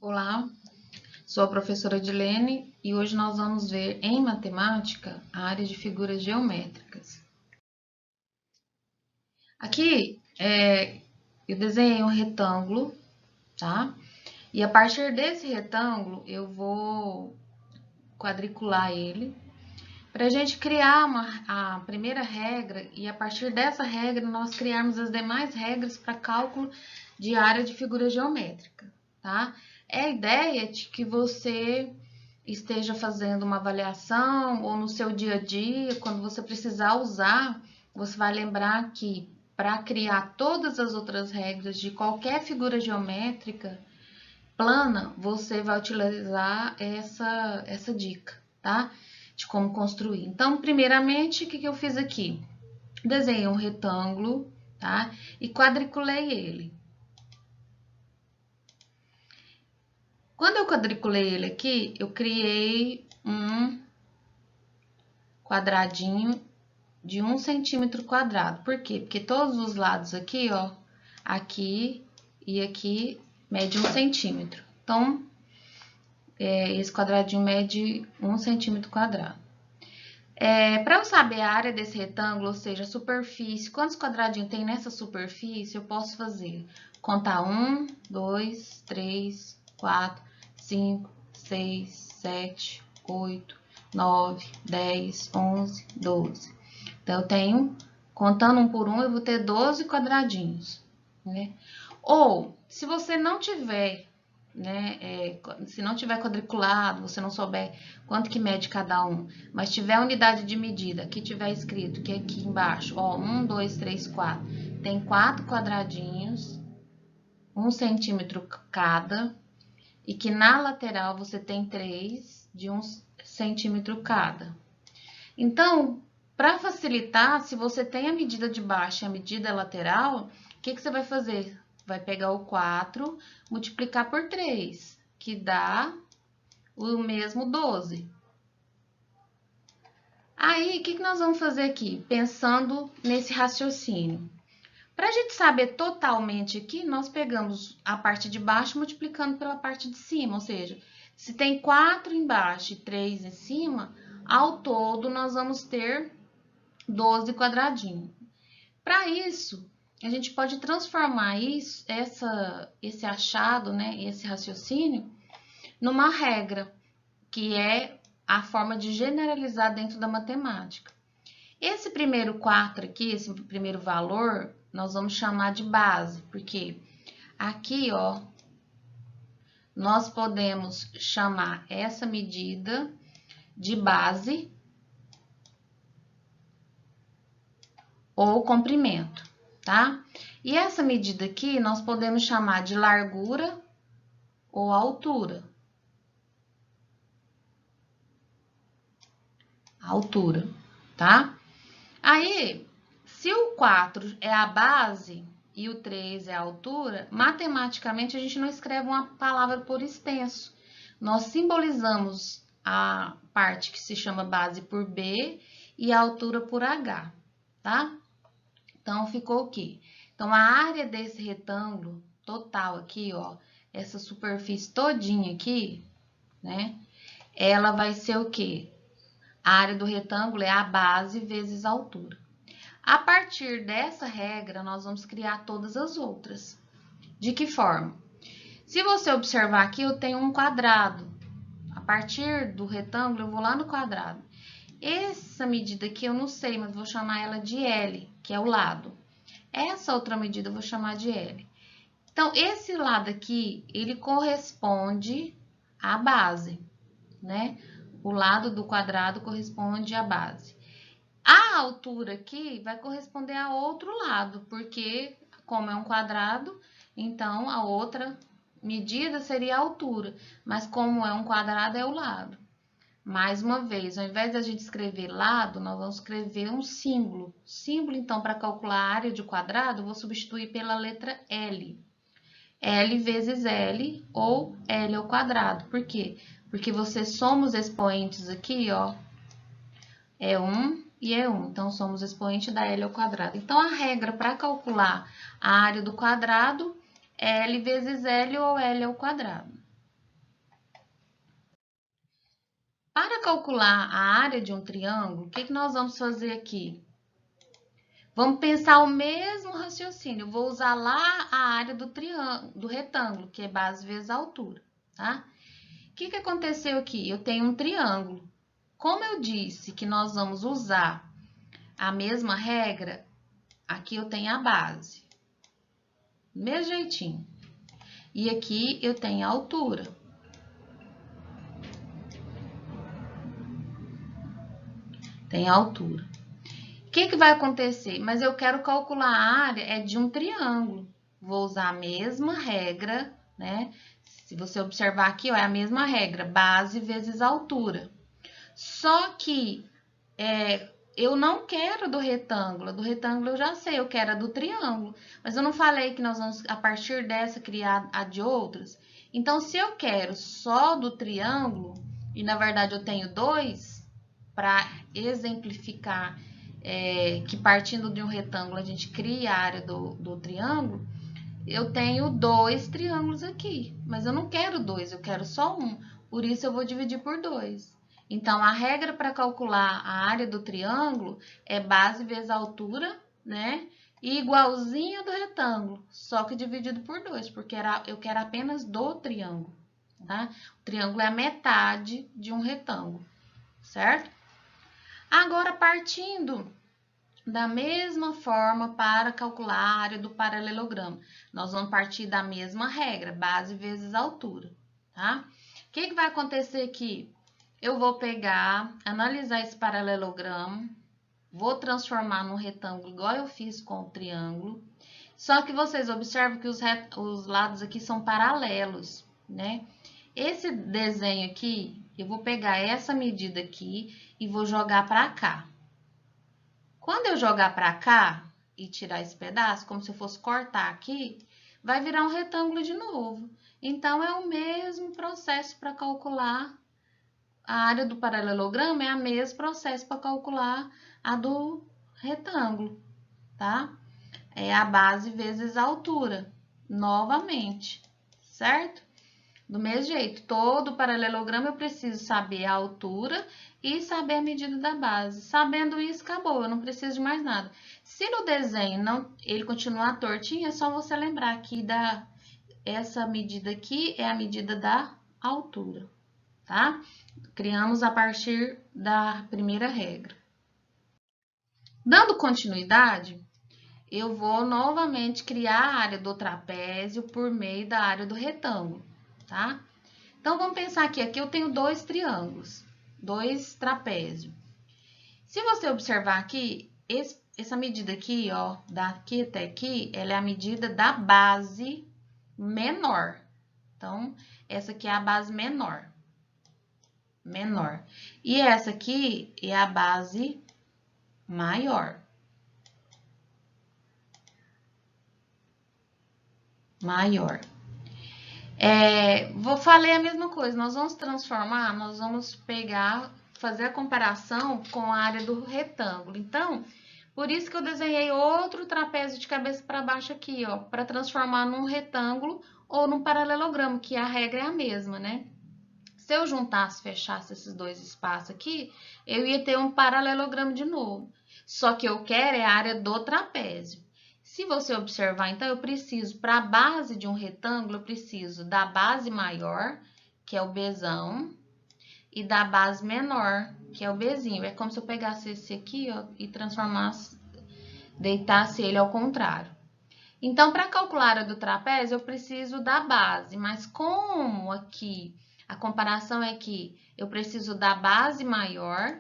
Olá, sou a professora Edilene e hoje nós vamos ver em matemática a área de figuras geométricas. Aqui eu desenhei um retângulo, tá? E a partir desse retângulo eu vou quadricular ele para a gente criar a primeira regra e a partir dessa regra nós criarmos as demais regras para cálculo de área de figura geométrica, tá? É a ideia de que você esteja fazendo uma avaliação ou no seu dia a dia, quando você precisar usar, você vai lembrar que para criar todas as outras regras de qualquer figura geométrica plana, você vai utilizar essa dica, tá? De como construir. Então, primeiramente, o que eu fiz aqui? Desenhei um retângulo, tá? E quadriculei ele. Quando eu quadriculei ele aqui, eu criei um quadradinho de 1 centímetro quadrado. Por quê? Porque todos os lados aqui, ó, aqui e aqui, mede 1 centímetro. Então, esse quadradinho mede 1 centímetro quadrado. Para eu saber a área desse retângulo, ou seja, a superfície, quantos quadradinhos tem nessa superfície, eu posso fazer. Contar 1, 2, 3, 4, 5, 6, 7, 8, 9, 10, 11, 12. Então, eu tenho, contando um por um, eu vou ter 12 quadradinhos, né? Ou, se você não tiver, né, se não tiver quadriculado, você não souber quanto que mede cada um, mas tiver unidade de medida, que tiver escrito que aqui embaixo, ó, 1, 2, 3, 4, tem 4 quadradinhos, 1 centímetro cada, e que na lateral você tem 3 de 1 centímetro cada. Então, para facilitar, se você tem a medida de baixo e a medida lateral, o que você vai fazer? Vai pegar o 4, multiplicar por 3, que dá o mesmo 12. Aí, o que nós vamos fazer aqui? Pensando nesse raciocínio. Para a gente saber totalmente aqui, nós pegamos a parte de baixo multiplicando pela parte de cima, ou seja, se tem 4 embaixo e 3 em cima, ao todo nós vamos ter 12 quadradinhos. Para isso, a gente pode transformar esse achado, né, esse raciocínio, numa regra, que é a forma de generalizar dentro da matemática. Esse primeiro 4 aqui, esse primeiro valor, nós vamos chamar de base, porque aqui, ó, nós podemos chamar essa medida de base ou comprimento, tá? E essa medida aqui nós podemos chamar de largura ou altura. Altura, tá? Aí, se o 4 é a base e o 3 é a altura, matematicamente a gente não escreve uma palavra por extenso. Nós simbolizamos a parte que se chama base por B e a altura por H, tá? Então, ficou o quê? Então, a área desse retângulo total aqui, ó, essa superfície todinha aqui, né? Ela vai ser o quê? A área do retângulo é a base vezes a altura. A partir dessa regra, nós vamos criar todas as outras. De que forma? Se você observar aqui, eu tenho um quadrado. A partir do retângulo, eu vou lá no quadrado. Essa medida aqui eu não sei, mas vou chamar ela de L, que é o lado. Essa outra medida eu vou chamar de L. Então, esse lado aqui, ele corresponde à base, né? O lado do quadrado corresponde à base. A altura aqui vai corresponder a outro lado, porque como é um quadrado, então a outra medida seria a altura, mas como é um quadrado, é o lado. Mais uma vez, ao invés da gente escrever lado, nós vamos escrever um símbolo. Símbolo, então, para calcular a área de quadrado, eu vou substituir pela letra L. L vezes L ou L ao quadrado. Por quê? Porque você soma os expoentes aqui, ó, é 1 e é 1. Então, somos expoente da L ao quadrado. Então, a regra para calcular a área do quadrado é L vezes L ou L ao quadrado. Para calcular a área de um triângulo, o que nós vamos fazer aqui? Vamos pensar o mesmo raciocínio. Eu vou usar lá a área do triângulo, do retângulo, que é base vezes altura, tá? O que aconteceu aqui? Eu tenho um triângulo. Como eu disse que nós vamos usar a mesma regra, aqui eu tenho a base. Do mesmo jeitinho. E aqui eu tenho a altura. Tem a altura. O que vai acontecer? Mas eu quero calcular a área de um triângulo. Vou usar a mesma regra, né? Se você observar aqui, ó, é a mesma regra, base vezes altura. Só que eu não quero do retângulo. A do retângulo eu já sei, eu quero a do triângulo. Mas eu não falei que nós vamos, a partir dessa, criar a de outras? Então, se eu quero só do triângulo, e na verdade eu tenho dois, para exemplificar que partindo de um retângulo a gente cria a área do triângulo, eu tenho dois triângulos aqui, mas eu não quero dois, eu quero só um, por isso eu vou dividir por dois. Então, a regra para calcular a área do triângulo é base vezes altura, né? E igualzinha do retângulo, só que dividido por dois, porque eu quero apenas do triângulo, tá? O triângulo é a metade de um retângulo, certo? Agora, partindo da mesma forma para calcular a área do paralelogramo, nós vamos partir da mesma regra, base vezes altura, tá? O que vai acontecer aqui? Eu vou pegar, analisar esse paralelogramo, vou transformar num retângulo igual eu fiz com o triângulo, só que vocês observam que os lados aqui são paralelos, né? Esse desenho aqui, eu vou pegar essa medida aqui e vou jogar para cá. Quando eu jogar para cá e tirar esse pedaço, como se eu fosse cortar aqui, vai virar um retângulo de novo. Então, é o mesmo processo para calcular a área do paralelogramo, é o mesmo processo para calcular a do retângulo, tá? É a base vezes a altura, novamente, certo? Do mesmo jeito, todo paralelogramo eu preciso saber a altura e saber a medida da base. Sabendo isso, acabou, eu não preciso de mais nada. Se no desenho ele continuar tortinho, é só você lembrar que essa medida aqui é a medida da altura, tá? Criamos a partir da primeira regra. Dando continuidade, eu vou novamente criar a área do trapézio por meio da área do retângulo, tá? Então, vamos pensar aqui eu tenho dois triângulos, dois trapézios. Se você observar aqui, essa medida aqui, ó, daqui até aqui, ela é a medida da base menor. Então, essa aqui é a base menor. E essa aqui é a base maior. Falei a mesma coisa, nós vamos transformar, nós vamos pegar, fazer a comparação com a área do retângulo. Então, por isso que eu desenhei outro trapézio de cabeça para baixo aqui, ó, para transformar num retângulo ou num paralelogramo, que a regra é a mesma, né? Se eu juntasse, fechasse esses dois espaços aqui, eu ia ter um paralelogramo de novo. Só que eu quero é a área do trapézio. Se você observar, então, eu preciso, para a base de um retângulo, eu preciso da base maior, que é o Bzão, e da base menor, que é o Bzinho. É como se eu pegasse esse aqui, ó, e transformasse, deitasse ele ao contrário. Então, para calcular a área do trapézio, eu preciso da base, mas como aqui a comparação é que eu preciso da base maior,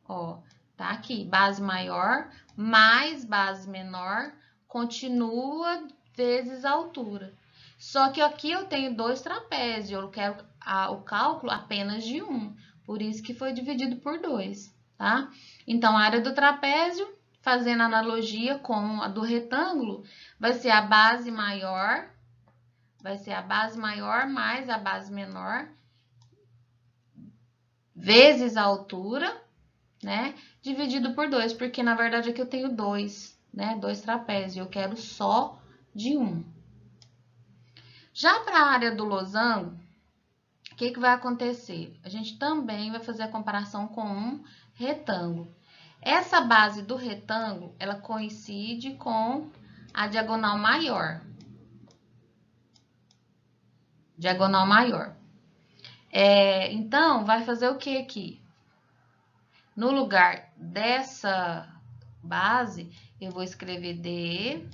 ó, tá aqui, base maior mais base menor, continua vezes a altura. Só que aqui eu tenho dois trapézios, eu quero o cálculo apenas de um, por isso que foi dividido por dois, tá? Então, a área do trapézio, fazendo analogia com a do retângulo, vai ser a base maior mais a base menor, vezes a altura, né? Dividido por 2, porque na verdade aqui eu tenho dois, né? Dois trapézios, eu quero só de um. Já para a área do losango, o que vai acontecer? A gente também vai fazer a comparação com um retângulo. Essa base do retângulo, ela coincide com a diagonal maior. Diagonal maior. Então, vai fazer o que aqui? No lugar dessa base, eu vou escrever D,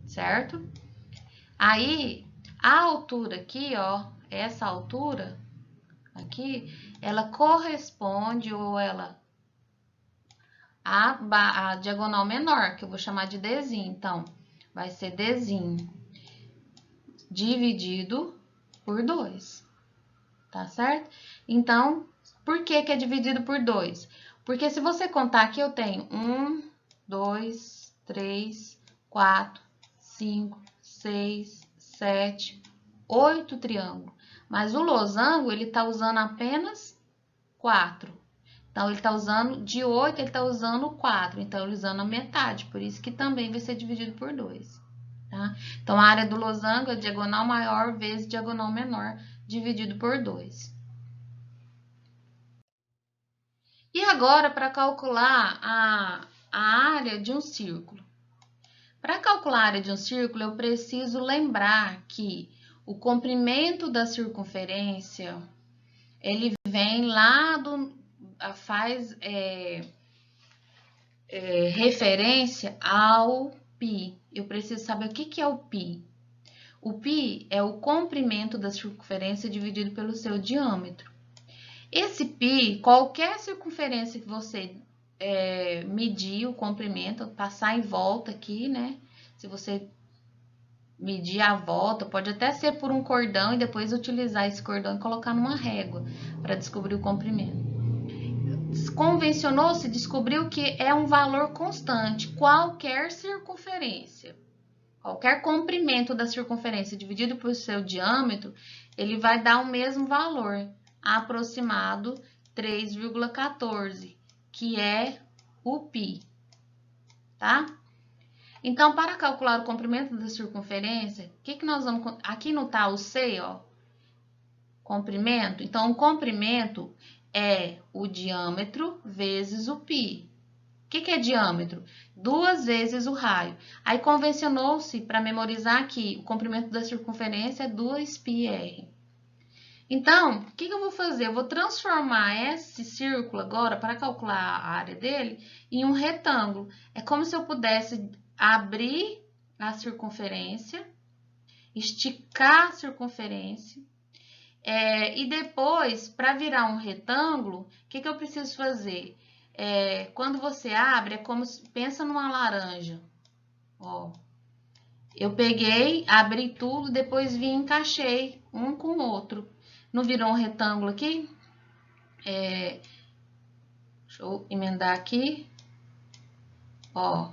certo? Aí, a altura aqui, ó, essa altura aqui, ela corresponde ou ela a diagonal menor, que eu vou chamar de Dzinho. Então, vai ser Dzinho dividido por 2, tá certo? Então, por que é dividido por 2? Porque se você contar aqui, eu tenho 1, 2, 3, 4, 5, 6, 7, 8 triângulos. Mas o losango, ele tá usando apenas 4. Então, ele tá usando, de 8, ele tá usando 4. Então, ele usando a metade. Por isso que também vai ser dividido por 2. Tá? Então, a área do losango é diagonal maior vezes diagonal menor, dividido por 2. E agora, para calcular a área de um círculo. Para calcular a área de um círculo, eu preciso lembrar que o comprimento da circunferência, ele vem lá faz referência ao π. Eu preciso saber o que é o π. O π é o comprimento da circunferência dividido pelo seu diâmetro. Esse π, qualquer circunferência que você medir o comprimento, passar em volta aqui, né? Se você medir a volta, pode até ser por um cordão e depois utilizar esse cordão e colocar numa régua para descobrir o comprimento. Convencionou-se, descobriu que é um valor constante, qualquer circunferência. Qualquer comprimento da circunferência dividido por seu diâmetro, ele vai dar o mesmo valor, aproximado 3,14, que é o π, tá? Então, para calcular o comprimento da circunferência, o que nós vamos... Aqui não tá o C, ó, comprimento. Então, o comprimento é o diâmetro vezes o π. O que é diâmetro? 2 vezes o raio. Aí, convencionou-se para memorizar aqui, o comprimento da circunferência é 2πr. Então, o que eu vou fazer? Eu vou transformar esse círculo agora, para calcular a área dele, em um retângulo. É como se eu pudesse abrir a circunferência, esticar a circunferência, e depois, para virar um retângulo, o que eu preciso fazer? Quando você abre, é como se, pensa numa laranja. Ó, eu peguei, abri tudo, depois vim e encaixei um com o outro. Não virou um retângulo aqui? Deixa eu emendar aqui. Ó,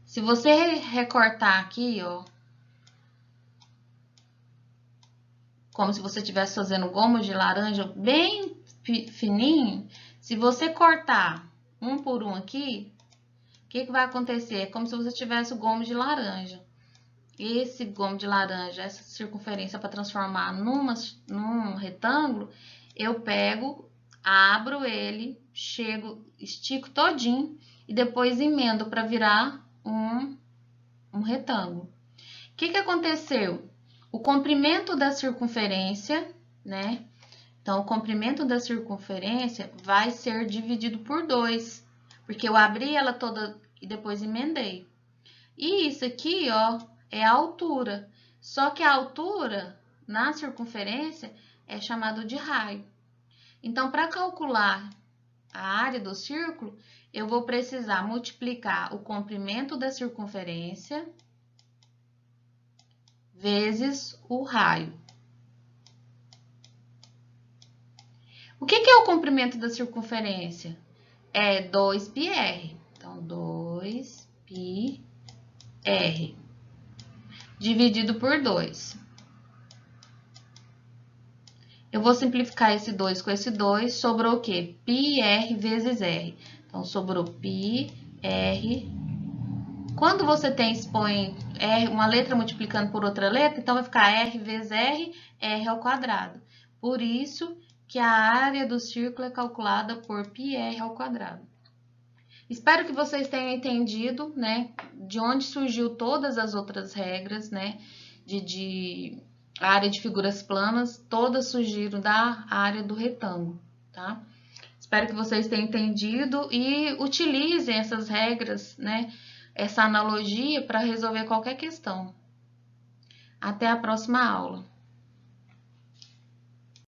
se você recortar aqui, ó, como se você estivesse fazendo gomo de laranja bem fininho, se você cortar um por um aqui, o que vai acontecer? É como se você tivesse o gomo de laranja. Esse gomo de laranja, essa circunferência para transformar num retângulo, eu pego, abro ele, estico todinho e depois emendo para virar um retângulo. O que aconteceu? O comprimento da circunferência, né? Então, o comprimento da circunferência vai ser dividido por 2, porque eu abri ela toda e depois emendei. E isso aqui, ó, é a altura. Só que a altura na circunferência é chamado de raio. Então, para calcular a área do círculo, eu vou precisar multiplicar o comprimento da circunferência vezes o raio. O que é o comprimento da circunferência? É 2πr. Então, 2πr dividido por 2. Eu vou simplificar esse 2 com esse 2, sobrou o quê? πr vezes r. Então, sobrou πr. Quando você expõe R, uma letra multiplicando por outra letra, então vai ficar r vezes r, r ao quadrado. Por isso que a área do círculo é calculada por πr ao quadrado. Espero que vocês tenham entendido, né, de onde surgiu todas as outras regras, né, de área de figuras planas, todas surgiram da área do retângulo, tá? Espero que vocês tenham entendido e utilizem essas regras, né, essa analogia para resolver qualquer questão. Até a próxima aula.